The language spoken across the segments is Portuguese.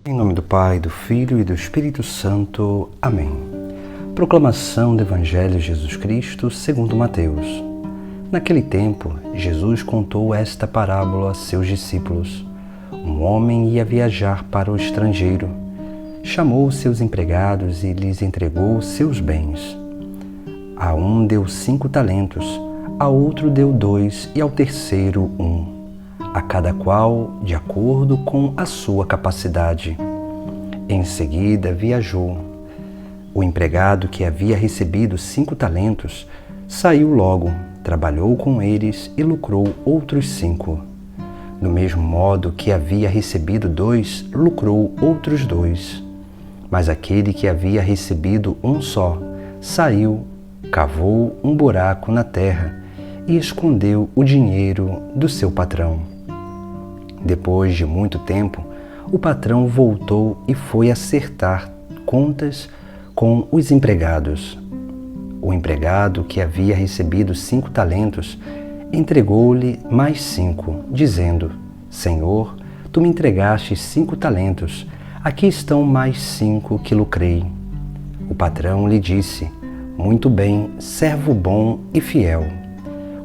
Em nome do Pai, do Filho e do Espírito Santo. Amém. Proclamação do Evangelho de Jesus Cristo segundo Mateus. Naquele tempo, Jesus contou esta parábola a seus discípulos. Um homem ia viajar para o estrangeiro. Chamou seus empregados e lhes entregou seus bens. A um deu 5 talentos, a outro deu 2 e ao terceiro 1. A cada qual de acordo com a sua capacidade. Em seguida viajou. O empregado que havia recebido 5 talentos saiu logo, trabalhou com eles e lucrou outros 5. Do mesmo modo que havia recebido 2, lucrou outros 2. Mas aquele que havia recebido 1 só, saiu, cavou um buraco na terra e escondeu o dinheiro do seu patrão. Depois de muito tempo, o patrão voltou e foi acertar contas com os empregados. O empregado que havia recebido 5 talentos entregou-lhe mais 5, dizendo: Senhor, tu me entregaste 5 talentos, aqui estão mais 5 que lucrei. O patrão lhe disse: Muito bem, servo bom e fiel.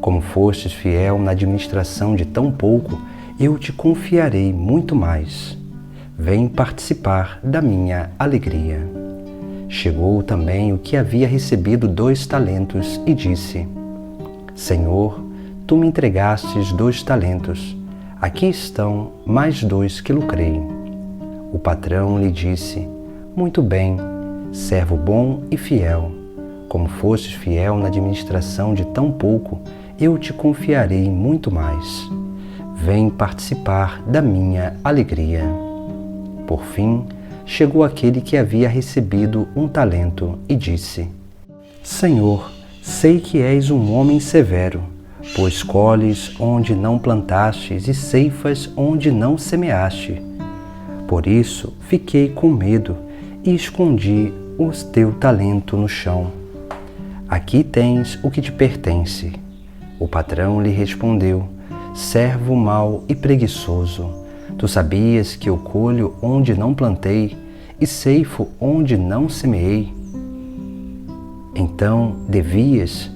Como fostes fiel na administração de tão pouco, eu te confiarei muito mais. Vem participar da minha alegria. Chegou também o que havia recebido 2 talentos e disse: Senhor, tu me entregastes 2 talentos. Aqui estão mais 2 que lucrei. O patrão lhe disse: Muito bem, servo bom e fiel. Como fostes fiel na administração de tão pouco, eu te confiarei muito mais. Vem participar da minha alegria. Por fim, chegou aquele que havia recebido 1 talento e disse: Senhor, sei que és um homem severo, pois colhes onde não plantastes e ceifas onde não semeaste. Por isso fiquei com medo e escondi o teu talento no chão. Aqui tens o que te pertence. O patrão lhe respondeu: Servo mau e preguiçoso, tu sabias que eu colho onde não plantei e ceifo onde não semeei? Então devias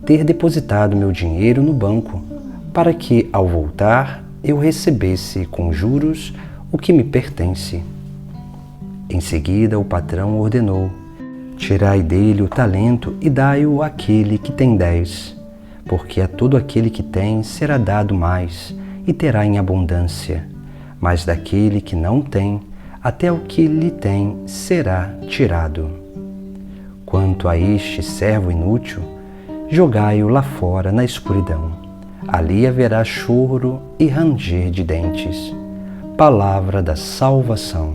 ter depositado meu dinheiro no banco, para que, ao voltar, eu recebesse com juros o que me pertence. Em seguida o patrão ordenou: Tirai dele o talento e dai-o àquele que tem 10. Porque a todo aquele que tem será dado mais, e terá em abundância. Mas daquele que não tem, até o que lhe tem será tirado. Quanto a este servo inútil, jogai-o lá fora na escuridão. Ali haverá choro e ranger de dentes. Palavra da salvação.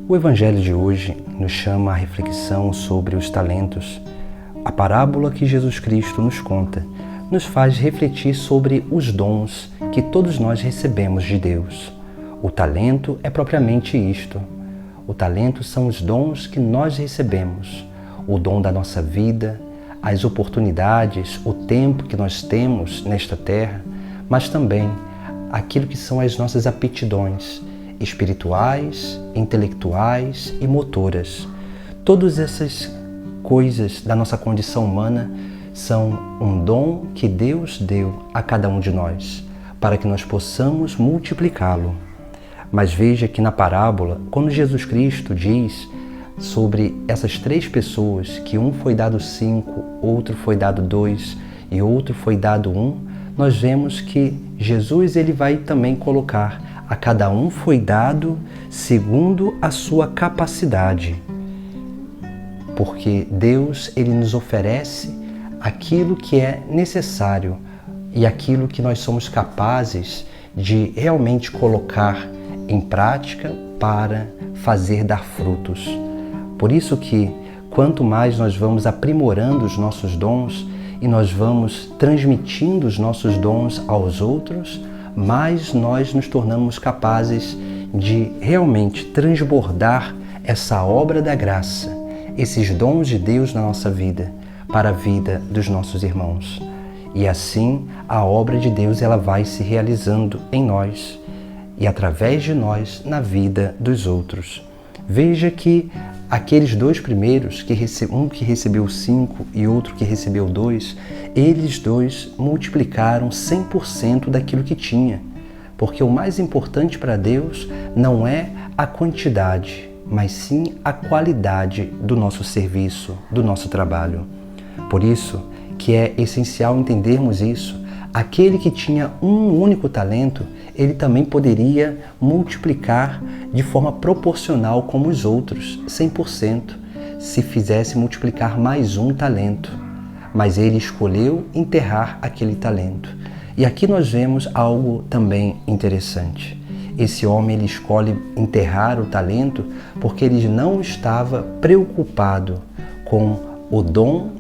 O Evangelho de hoje nos chama à reflexão sobre os talentos. A parábola que Jesus Cristo nos conta nos faz refletir sobre os dons que todos nós recebemos de Deus. O talento é propriamente isto. O talento são os dons que nós recebemos. O dom da nossa vida, as oportunidades, o tempo que nós temos nesta terra, mas também aquilo que são as nossas aptidões espirituais, intelectuais e motoras. Todas essas coisas da nossa condição humana são um dom que Deus deu a cada um de nós, para que nós possamos multiplicá-lo. Mas veja que na parábola, quando Jesus Cristo diz sobre essas 3 pessoas, que um foi dado 5, outro foi dado 2 e outro foi dado 1, nós vemos que Jesus ele vai também colocar: a cada um foi dado segundo a sua capacidade. Porque Deus ele nos oferece aquilo que é necessário e aquilo que nós somos capazes de realmente colocar em prática para fazer dar frutos. Por isso que quanto mais nós vamos aprimorando os nossos dons e nós vamos transmitindo os nossos dons aos outros, mais nós nos tornamos capazes de realmente transbordar essa obra da graça, esses dons de Deus na nossa vida, para a vida dos nossos irmãos. E assim a obra de Deus ela vai se realizando em nós. e através de nós na vida dos outros. Veja que aqueles dois primeiros, um que recebeu 5 e outro que recebeu 2, eles dois multiplicaram 100% daquilo que tinha. Porque o mais importante para Deus não é a quantidade, mas sim a qualidade do nosso serviço, do nosso trabalho. Por isso que é essencial entendermos isso. Aquele que tinha um único talento, ele também poderia multiplicar de forma proporcional como os outros, 100%, se fizesse multiplicar mais um talento. Mas ele escolheu enterrar aquele talento. E aqui nós vemos algo também interessante. Esse homem ele escolhe enterrar o talento porque ele não estava preocupado com o dom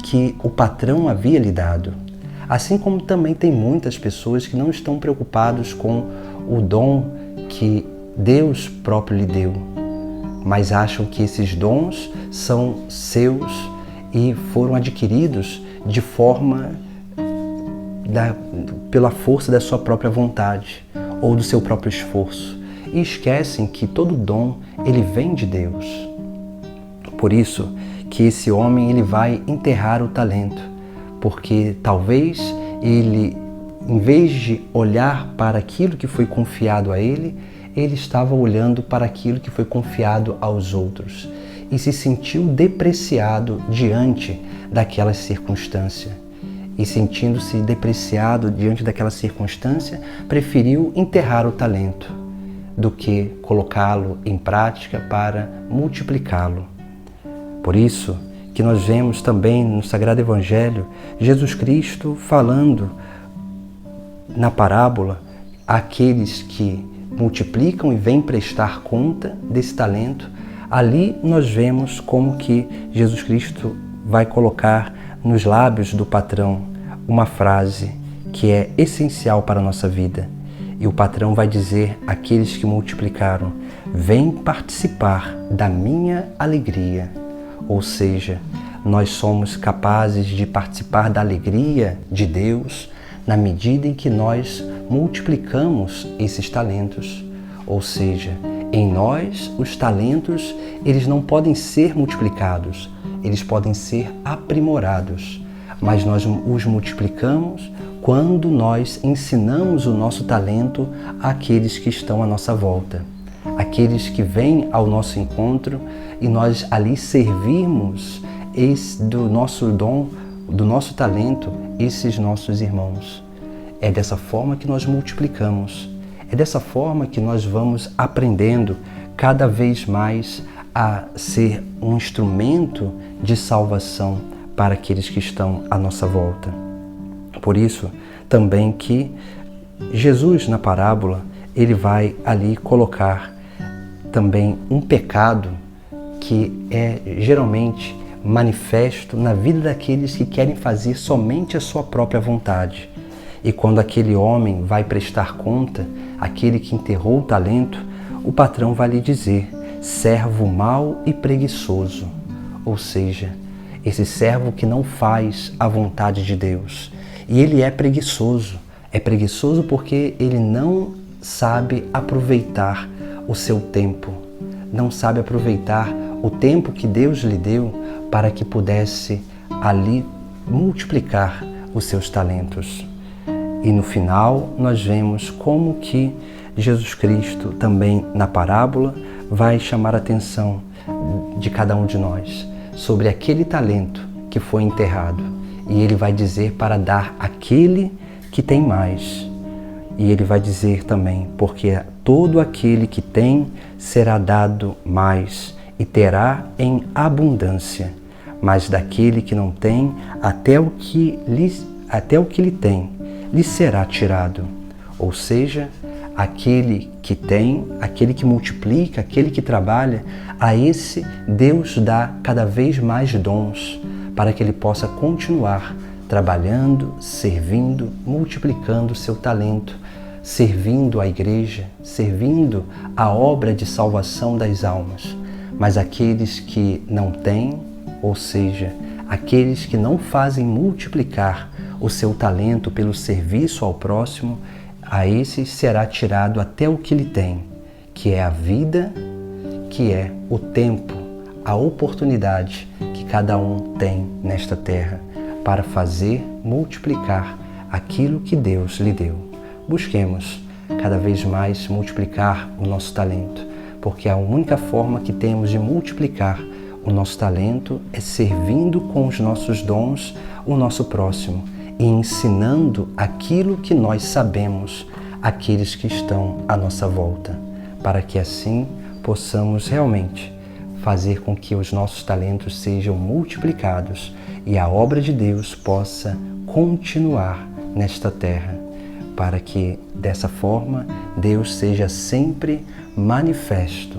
que o patrão havia lhe dado. Assim como também tem muitas pessoas que não estão preocupados com o dom que Deus próprio lhe deu, mas acham que esses dons são seus e foram adquiridos de forma pela força da sua própria vontade ou do seu próprio esforço, e esquecem que todo dom ele vem de Deus. Por isso que esse homem ele vai enterrar o talento, porque talvez ele, em vez de olhar para aquilo que foi confiado a ele, ele estava olhando para aquilo que foi confiado aos outros e se sentiu depreciado diante daquela circunstância. E sentindo-se depreciado diante daquela circunstância, preferiu enterrar o talento do que colocá-lo em prática para multiplicá-lo. Por isso que nós vemos também no Sagrado Evangelho Jesus Cristo falando na parábola àqueles que multiplicam e vêm prestar conta desse talento. Ali nós vemos como que Jesus Cristo vai colocar nos lábios do patrão uma frase que é essencial para a nossa vida. E o patrão vai dizer àqueles que multiplicaram: vem participar da minha alegria. Ou seja, nós somos capazes de participar da alegria de Deus na medida em que nós multiplicamos esses talentos. Ou seja, em nós os talentos eles não podem ser multiplicados, eles podem ser aprimorados, mas nós os multiplicamos quando nós ensinamos o nosso talento àqueles que estão à nossa volta, aqueles que vêm ao nosso encontro e nós ali servirmos do nosso dom, do nosso talento, esses nossos irmãos. É dessa forma que nós multiplicamos, é dessa forma que nós vamos aprendendo cada vez mais a ser um instrumento de salvação para aqueles que estão à nossa volta. Por isso também que Jesus na parábola, ele vai ali colocar também um pecado que é geralmente manifesto na vida daqueles que querem fazer somente a sua própria vontade. E quando aquele homem vai prestar conta, aquele que enterrou o talento, o patrão vai lhe dizer: servo mau e preguiçoso. Ou seja, esse servo que não faz a vontade de Deus. E ele é preguiçoso. É preguiçoso porque ele não sabe aproveitar o seu tempo. Não sabe aproveitar o tempo que Deus lhe deu para que pudesse ali multiplicar os seus talentos. E no final nós vemos como que Jesus Cristo também na parábola vai chamar a atenção de cada um de nós sobre aquele talento que foi enterrado. E ele vai dizer para dar àquele que tem mais. E ele vai dizer também: porque todo aquele que tem será dado mais e terá em abundância, mas daquele que não tem, até o que lhe tem, lhe será tirado. Ou seja, aquele que tem, aquele que multiplica, aquele que trabalha, a esse Deus dá cada vez mais dons para que ele possa continuar trabalhando, servindo, multiplicando seu talento, servindo a igreja, servindo a obra de salvação das almas. Mas aqueles que não têm, ou seja, aqueles que não fazem multiplicar o seu talento pelo serviço ao próximo, a esse será tirado até o que ele tem, que é a vida, que é o tempo, a oportunidade que cada um tem nesta terra para fazer multiplicar aquilo que Deus lhe deu. Busquemos cada vez mais multiplicar o nosso talento, porque a única forma que temos de multiplicar o nosso talento é servindo com os nossos dons o nosso próximo e ensinando aquilo que nós sabemos àqueles que estão à nossa volta, para que assim possamos realmente fazer com que os nossos talentos sejam multiplicados e a obra de Deus possa continuar nesta terra, para que dessa forma Deus seja sempre manifesto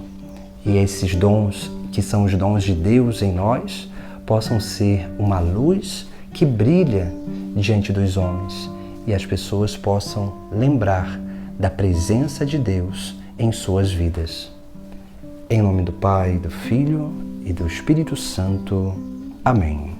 e esses dons, que são os dons de Deus em nós, possam ser uma luz que brilha diante dos homens e as pessoas possam lembrar da presença de Deus em suas vidas. Em nome do Pai, do Filho e do Espírito Santo. Amém.